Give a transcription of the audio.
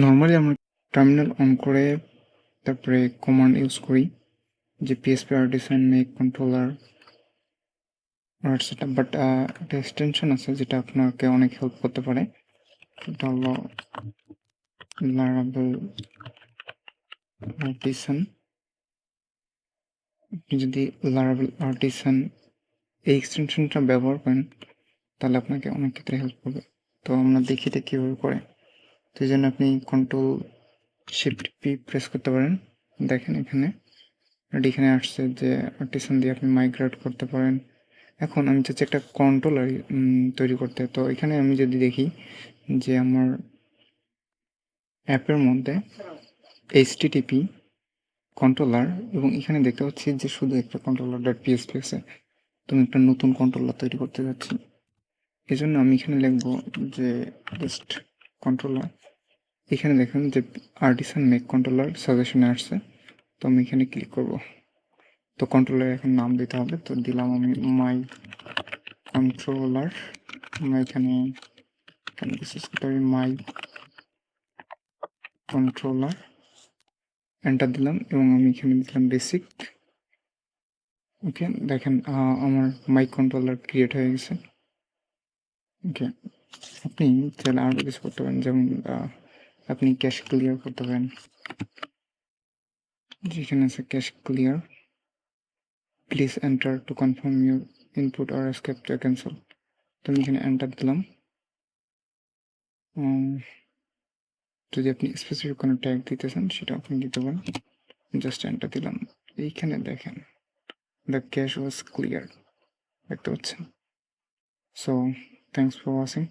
Normally আমরা terminal on করে তারপরে কমান্ড ইউজ করি যে পিএসপি আর্টিসান মেক কন্ট্রোলার সেটা, বাট একটা এক্সটেনশন আছে যেটা আপনাকে অনেক হেল্প করতে পারে। এটা হলো লারাভেল আর্টিসান। আপনি যদি লারাভেল আর্টিসান এই এক্সটেনশনটা ব্যবহার করেন তাহলে আপনাকে অনেক ক্ষেত্রে হেল্প করবে। তো আমরা দেখি এটা কীভাবে করে। তো এই জন্য আপনি কন্ট্রোল শিফট পি প্রেস করতে পারেন। দেখেন এখানে আসছে যে আর্টিসান দিয়ে আপনি মাইগ্রেট করতে পারেন। এখন আমি চাচ্ছি একটা কন্ট্রোলার তৈরি করতে। তো এখানে আমি যদি দেখি যে আমার অ্যাপের মধ্যে এইচটিটিপি কন্ট্রোলার, এবং এখানে দেখতে পাচ্ছি যে শুধু একটা কন্ট্রোলার ডট পিএসপি আছে। তো আমি একটা নতুন কন্ট্রোলার তৈরি করতে যাচ্ছি। এই জন্য আমি এখানে লিখবো যে জাস্ট কন্ট্রোলার। এখানে দেখেন যে আর্টিসান মেক কন্ট্রোলার সাজেশনে আসছে। তো আমি এখানে ক্লিক করব। তো কন্ট্রোলার এখন নাম দিতে হবে। তো দিলাম আমি মাই কন্ট্রোলার। আমরা এখানে মাই কন্ট্রোলার এন্টার দিলাম এবং আমি এখানে দিলাম বেসিক। ওকে, দেখেন আমার মাই কন্ট্রোলার ক্রিয়েট হয়ে গেছে। ওকে, আপনি চাইলে আরও কিছু করতে পারেন, যেমন আপনি ক্যাশ ক্লিয়ার করতে পারেন। যেখানে আছে cash clear, please enter to confirm your input আর এসকেপ টু ক্যান্সেল। তো আমি এখানে এন্টার দিলাম। যদি আপনি স্পেসিফিক কোনো ট্যাগ দিতে চান সেটা আপনি দিতে পারেন। জাস্ট এন্টার দিলাম। এইখানে দেখেন দ্য ক্যাশ ওয়াজ ক্লিয়ার, দেখতে পাচ্ছেন। So thanks for watching.